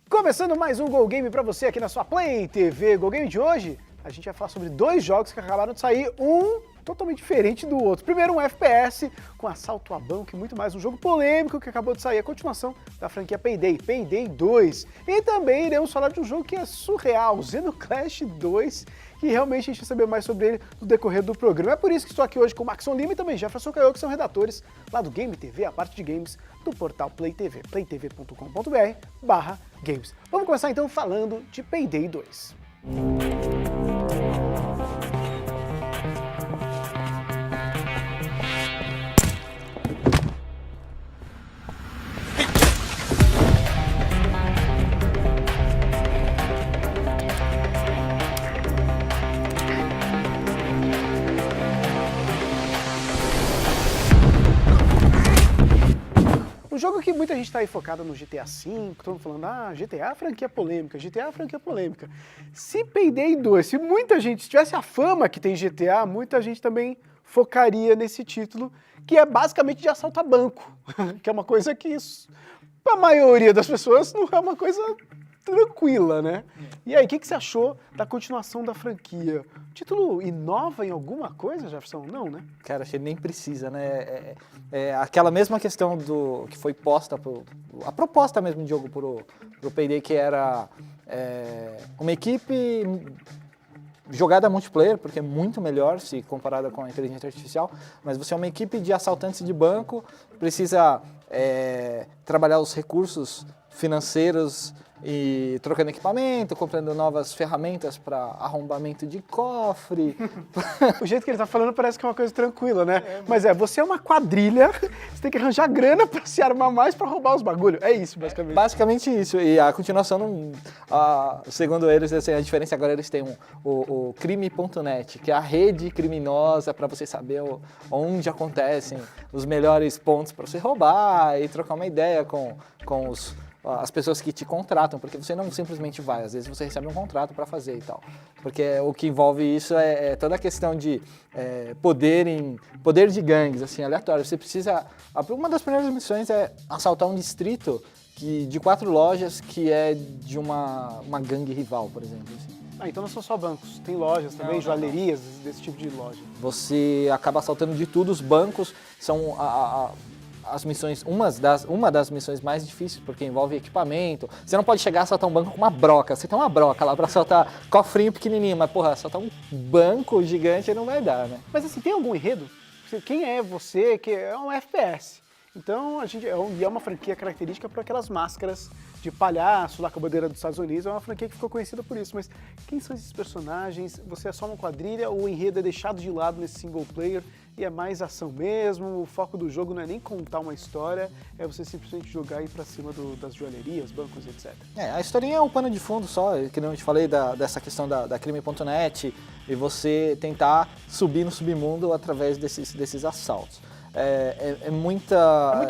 Começando mais um Go Game pra você aqui na sua Play TV. Go Game de hoje, a gente vai falar sobre dois jogos que acabaram de sair, um totalmente diferente do outro. Primeiro um FPS com assalto a banco e muito mais, um jogo polêmico que acabou de sair, a continuação da franquia Payday, Payday 2. E também iremos falar de um jogo que é surreal, o Xenoclash 2, que realmente a gente vai saber mais sobre ele no decorrer do programa. É por isso que estou aqui hoje com o Maxon Lima e também Jefferson Caio, que são redatores lá do Game TV, a parte de games do portal Play TV, playtv.com.br/games. Vamos começar então falando de Payday 2. O jogo que muita gente está aí focada no GTA V, todo mundo falando, GTA franquia polêmica, GTA franquia polêmica. Se Payday 2, se muita gente tivesse a fama que tem GTA, muita gente também focaria nesse título, que é basicamente de assalto a banco, que é uma coisa que, para a maioria das pessoas, não é uma coisa tranquila, né? E aí, o que você achou da continuação da franquia? O título inova em alguma coisa, Jefferson? Não, né? Cara, achei que nem precisa, né? É aquela mesma questão do que foi posta, a proposta mesmo de jogo pro Payday, que era uma equipe jogada multiplayer, porque é muito melhor se comparada com a inteligência artificial, mas você é uma equipe de assaltantes de banco, precisa trabalhar os recursos financeiros e trocando equipamento, comprando novas ferramentas para arrombamento de cofre. O jeito que ele tá falando parece que é uma coisa tranquila, né? Mas você é uma quadrilha, você tem que arranjar grana para se armar mais para roubar os bagulhos. É isso, basicamente. Basicamente isso. E a continuação, segundo eles, assim, a diferença agora eles têm o crime.net, que é a rede criminosa para você saber onde acontecem os melhores pontos para você roubar e trocar uma ideia com as pessoas que te contratam, porque você não simplesmente vai, às vezes você recebe um contrato para fazer e tal. Porque o que envolve isso é toda a questão de poder de gangues, assim, aleatório. Você precisa... Uma das primeiras missões é assaltar um distrito de 4 lojas que é de uma gangue rival, por exemplo. Assim. Então não são só bancos, tem lojas também, joalherias, desse tipo de loja. Você acaba assaltando de tudo, os bancos são as missões, uma das missões mais difíceis, porque envolve equipamento. Você não pode chegar a assaltar um banco com uma broca. Você tem uma broca lá pra assaltar cofrinho pequenininho, mas porra, assaltar um banco gigante não vai dar, né? Mas assim, tem algum enredo? Quem é você? Que é um FPS. Então, é uma franquia característica por aquelas máscaras de palhaço lá com a bandeira dos Estados Unidos, é uma franquia que ficou conhecida por isso. Mas quem são esses personagens? Você é só uma quadrilha ou o enredo é deixado de lado nesse single player e é mais ação mesmo? O foco do jogo não é nem contar uma história, é você simplesmente jogar e ir pra cima das joalherias, bancos, etc. A historinha é um pano de fundo só, que não te falei dessa questão da crime.net e você tentar subir no submundo através desses assaltos. É muito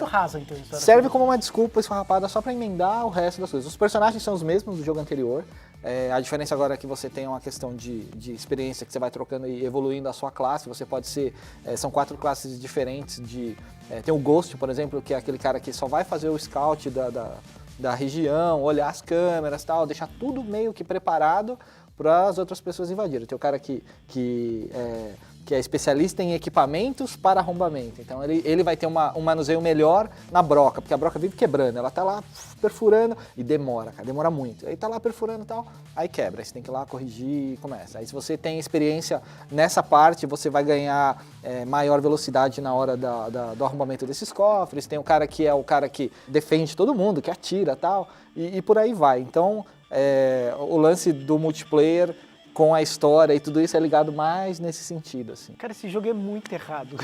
rasa, então. Serve como uma desculpa esfarrapada só pra emendar o resto das coisas. Os personagens são os mesmos do jogo anterior. A diferença agora é que você tem uma questão de experiência que você vai trocando e evoluindo a sua classe. Você pode ser... são 4 classes diferentes. Tem o Ghost, por exemplo, que é aquele cara que só vai fazer o scout da região, olhar as câmeras e tal, deixar tudo meio que preparado para as outras pessoas invadirem. Tem o cara que é especialista em equipamentos para arrombamento. Então ele vai ter um manuseio melhor na broca, porque a broca vive quebrando. Ela tá lá perfurando e demora, cara, demora muito. Aí tá lá perfurando e tal, aí quebra. Aí você tem que ir lá corrigir e começa. Aí se você tem experiência nessa parte, você vai ganhar maior velocidade na hora do arrombamento desses cofres. Tem o cara que é o cara que defende todo mundo, que atira e tal, e por aí vai. Então, o lance do multiplayer com a história e tudo isso é ligado mais nesse sentido, assim. Cara, esse jogo é muito errado.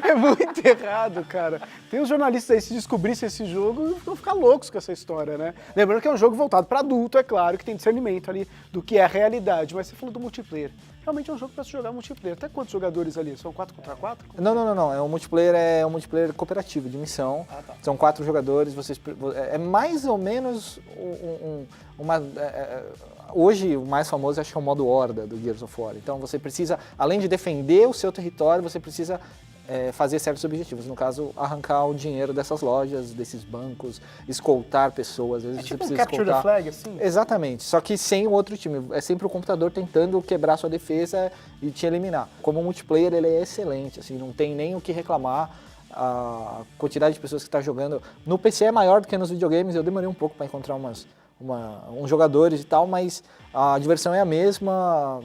É muito errado, cara. Tem uns jornalistas aí, se descobrissem esse jogo, vão ficar loucos com essa história, né? Lembrando que é um jogo voltado para adulto, é claro, que tem discernimento ali do que é a realidade. Mas você falou do multiplayer. realmente é um jogo para se jogar multiplayer. Até quantos jogadores ali? São 4 contra 4? Não. É um multiplayer cooperativo, de missão. Tá. São 4 jogadores, é mais ou menos hoje o mais famoso acho que é o modo Horda do Gears of War. Então você precisa, além de defender o seu território, você precisa fazer certos objetivos. No caso, arrancar o dinheiro dessas lojas, desses bancos, escoltar pessoas. Às vezes você tipo precisa Capture the escoltar. Flag, assim? Exatamente, só que sem o outro time. É sempre o computador tentando quebrar sua defesa e te eliminar. Como multiplayer, ele é excelente, assim, não tem nem o que reclamar. A quantidade de pessoas que está jogando no PC é maior do que nos videogames. Eu demorei um pouco para encontrar uns jogadores e tal, mas a diversão é a mesma.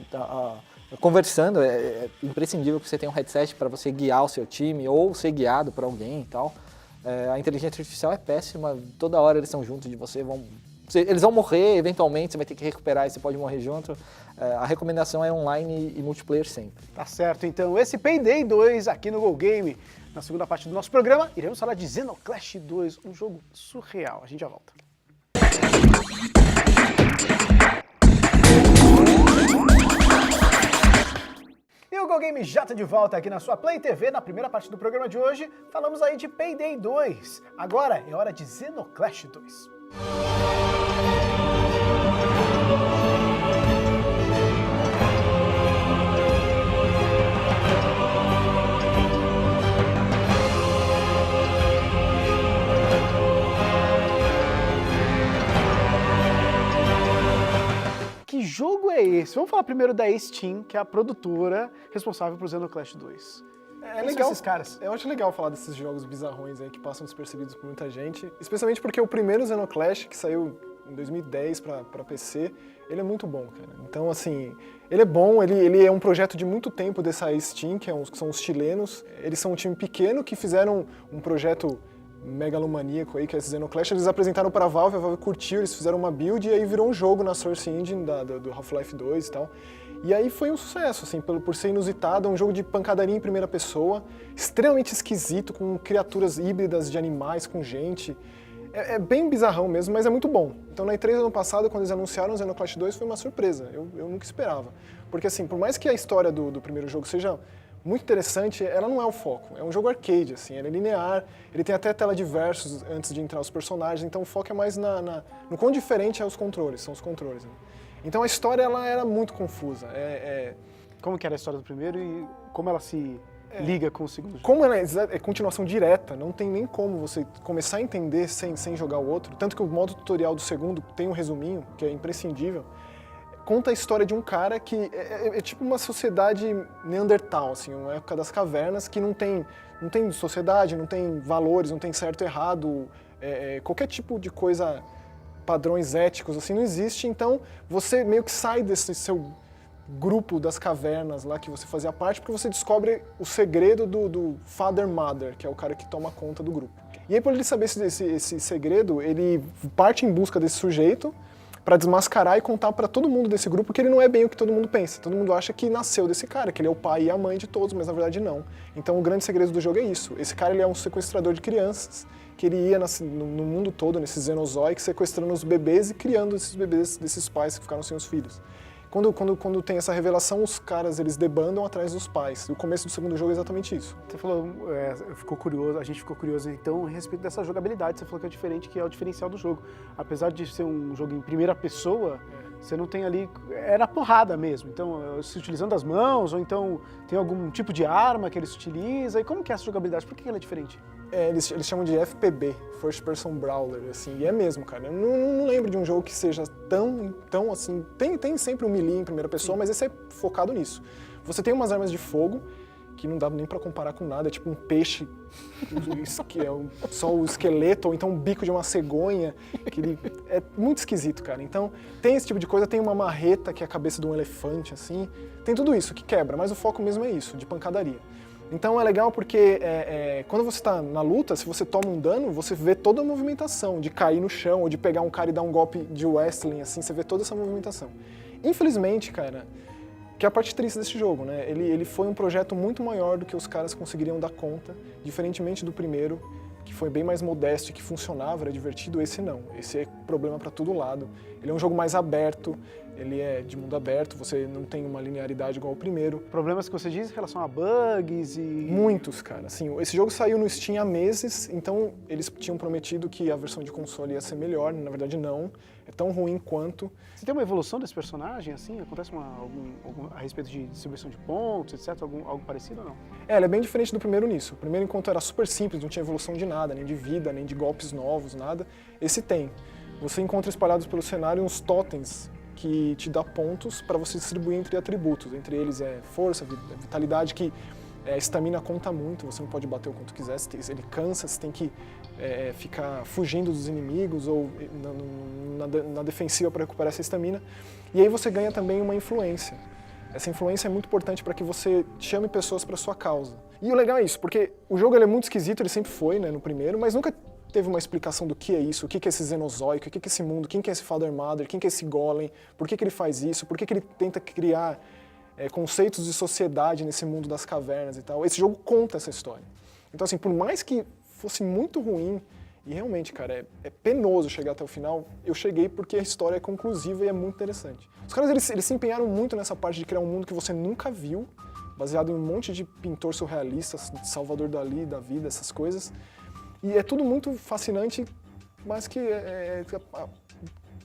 Conversando, é imprescindível que você tenha um headset para você guiar o seu time ou ser guiado por alguém e tal. A inteligência artificial é péssima, toda hora eles estão junto de você, eles vão morrer eventualmente, você vai ter que recuperar e você pode morrer junto. A recomendação é online e multiplayer sempre. Tá certo, então esse Payday 2 aqui no Go Game. Na segunda parte do nosso programa, iremos falar de Xenoclash 2, um jogo surreal. A gente já volta. E o Go Game já tá de volta aqui na sua Play TV. Na primeira parte do programa de hoje, falamos aí de Payday 2. Agora é hora de Xenoclash 2. Que jogo é esse? Vamos falar primeiro da Steam, que é a produtora responsável por Xenoclash 2. É legal esses caras. Eu acho legal falar desses jogos bizarrões aí que passam despercebidos por muita gente, especialmente porque o primeiro Xenoclash, que saiu em 2010 para PC, ele é muito bom, cara. Então, assim, ele é bom, ele é um projeto de muito tempo dessa Steam, que são os chilenos. Eles são um time pequeno que fizeram um projeto megalomaníaco aí, que é esse Xenoclash. Eles apresentaram para a Valve curtiu, eles fizeram uma build e aí virou um jogo na Source Engine do Half-Life 2 e tal. E aí foi um sucesso, assim, por ser inusitado, é um jogo de pancadaria em primeira pessoa, extremamente esquisito, com criaturas híbridas de animais, com gente. É bem bizarrão mesmo, mas é muito bom. Então na E3 ano passado, quando eles anunciaram o Xenoclash 2, foi uma surpresa, eu nunca esperava. Porque assim, por mais que a história do primeiro jogo seja muito interessante, ela não é o foco. É um jogo arcade, assim, ele é linear, ele tem até tela de versus antes de entrar os personagens, então o foco é mais no quão diferente são os controles. Né? Então a história, ela era muito confusa. Como que era a história do primeiro e como ela se liga com o segundo jogo? Como ela é continuação direta, não tem nem como você começar a entender sem jogar o outro, tanto que o modo tutorial do segundo tem um resuminho, que é imprescindível, conta a história de um cara que é tipo uma sociedade neandertal, assim, uma época das cavernas que não tem sociedade, não tem valores, não tem certo e errado, qualquer tipo de coisa, padrões éticos, assim, não existe. Então você meio que sai desse seu grupo das cavernas lá que você fazia parte, porque você descobre o segredo do Father Mother, que é o cara que toma conta do grupo. E aí, por ele saber esse segredo, ele parte em busca desse sujeito para desmascarar e contar para todo mundo desse grupo que ele não é bem o que todo mundo pensa. Todo mundo acha que nasceu desse cara, que ele é o pai e a mãe de todos, mas na verdade não. Então o grande segredo do jogo é isso. Esse cara, ele é um sequestrador de crianças, que ele ia no mundo todo, nesse Xenozoic, sequestrando os bebês e criando esses bebês desses pais que ficaram sem os filhos. Quando tem essa revelação, os caras, eles debandam atrás dos pais. E o começo do segundo jogo é exatamente isso. Você falou, a gente ficou curioso então a respeito dessa jogabilidade. Você falou que é diferente, que é o diferencial do jogo. Apesar de ser um jogo em primeira pessoa, você não tem ali... É na porrada mesmo. Então, se utilizando as mãos, ou então tem algum tipo de arma que ele se utiliza. E como que é essa jogabilidade? Por que ela é diferente? Eles chamam de FPB, First Person Brawler, assim, e é mesmo, cara. Eu não lembro de um jogo que seja tão assim... Tem sempre um melee em primeira pessoa, mas esse é focado nisso. Você tem umas armas de fogo, que não dá nem pra comparar com nada, é tipo um peixe, que é só o esqueleto, ou então um bico de uma cegonha, que ele é muito esquisito, cara. Então, tem esse tipo de coisa, tem uma marreta, que é a cabeça de um elefante, assim, tem tudo isso que quebra, mas o foco mesmo é isso, de pancadaria. Então é legal porque quando você está na luta, se você toma um dano, você vê toda a movimentação, de cair no chão, ou de pegar um cara e dar um golpe de wrestling, assim, você vê toda essa movimentação. Infelizmente, cara, que é a parte triste desse jogo, né? Ele foi um projeto muito maior do que os caras conseguiriam dar conta, diferentemente do primeiro, que foi bem mais modesto e que funcionava, era divertido, esse não. Esse é problema para todo lado. Ele é um jogo mais aberto, ele é de mundo aberto, você não tem uma linearidade igual ao primeiro. Problemas que você diz em relação a bugs e... Muitos, cara. Assim, esse jogo saiu no Steam há meses, então eles tinham prometido que a versão de console ia ser melhor, na verdade não. É tão ruim quanto. Você tem uma evolução desse personagem, assim? Acontece a respeito de distribuição de pontos, etc? Algo parecido ou não? Ele é bem diferente do primeiro nisso. O primeiro encontro era super simples, não tinha evolução de nada, nem de vida, nem de golpes novos, nada. Esse tem. Você encontra espalhados pelo cenário uns totens que te dá pontos para você distribuir entre atributos. Entre eles é força, vitalidade, que a estamina conta muito, você não pode bater o quanto quiser, ele cansa, você tem que ficar fugindo dos inimigos ou na defensiva para recuperar essa estamina. E aí você ganha também uma influência. Essa influência é muito importante para que você chame pessoas para sua causa. E o legal é isso, porque o jogo ele é muito esquisito, ele sempre foi, né, no primeiro, mas nunca teve uma explicação do que é isso, o que é esse Cenozoico, o que é esse mundo, quem que é esse Father Mother, quem que é esse Golem, por que ele faz isso, por que ele tenta criar conceitos de sociedade nesse mundo das cavernas e tal. Esse jogo conta essa história. Então, assim, por mais que fosse muito ruim, e realmente, cara, é penoso chegar até o final, eu cheguei porque a história é conclusiva e é muito interessante. Os caras, eles se empenharam muito nessa parte de criar um mundo que você nunca viu, baseado em um monte de pintor surrealista, Salvador Dalí, da vida, essas coisas. E é tudo muito fascinante, mas que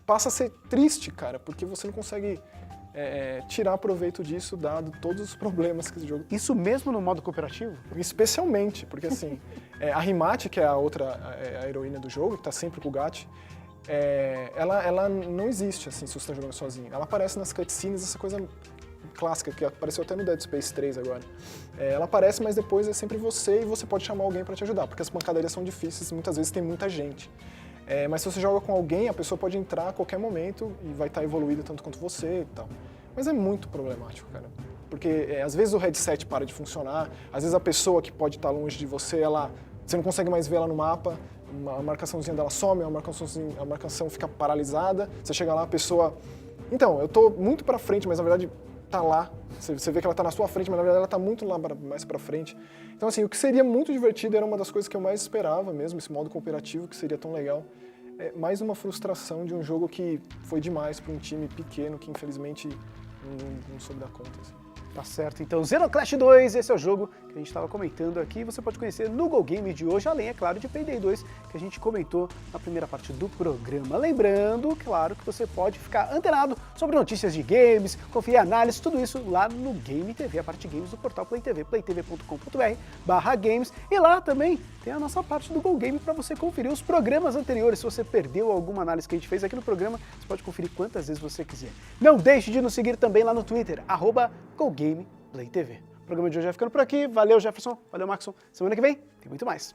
passa a ser triste, cara, porque você não consegue tirar proveito disso, dado todos os problemas que esse jogo tem. Isso mesmo no modo cooperativo? Especialmente, porque assim, a Rimate, que é a outra a heroína do jogo, que tá sempre com o Gat, ela não existe assim se você está jogando sozinho. Ela aparece nas cutscenes, essa coisa clássica, que apareceu até no Dead Space 3 agora. Ela aparece, mas depois é sempre você e você pode chamar alguém para te ajudar, porque as pancadarias são difíceis e muitas vezes tem muita gente. Mas se você joga com alguém, a pessoa pode entrar a qualquer momento e vai estar evoluída tanto quanto você e tal. Mas é muito problemático, cara. Porque às vezes o headset para de funcionar, às vezes a pessoa que pode estar longe de você, você não consegue mais ver ela no mapa, a marcaçãozinha dela some, a marcação fica paralisada, você chega lá, a pessoa... Então, eu tô muito pra frente, mas na verdade tá lá. Você vê que ela tá na sua frente, mas na verdade ela tá muito lá mais pra frente. Então, assim, o que seria muito divertido era uma das coisas que eu mais esperava mesmo, esse modo cooperativo, que seria tão legal. Mais uma frustração de um jogo que foi demais para um time pequeno, que infelizmente não soube dar conta. Assim. Tá certo, então Xenoclash 2, esse é o jogo que a gente estava comentando aqui, você pode conhecer no Go Game de hoje, além, é claro, de Payday 2, que a gente comentou na primeira parte do programa. Lembrando, claro, que você pode ficar antenado sobre notícias de games, conferir análise, tudo isso lá no Game TV, a parte de games do portal Play TV, playtv.com.br/games, e lá também tem a nossa parte do Go Game para você conferir os programas anteriores. Se você perdeu alguma análise que a gente fez aqui no programa, você pode conferir quantas vezes você quiser. Não deixe de nos seguir também lá no Twitter, @GoGamePlayTV. O programa de hoje vai ficando por aqui. Valeu, Jefferson. Valeu, Maxon. Semana que vem tem muito mais.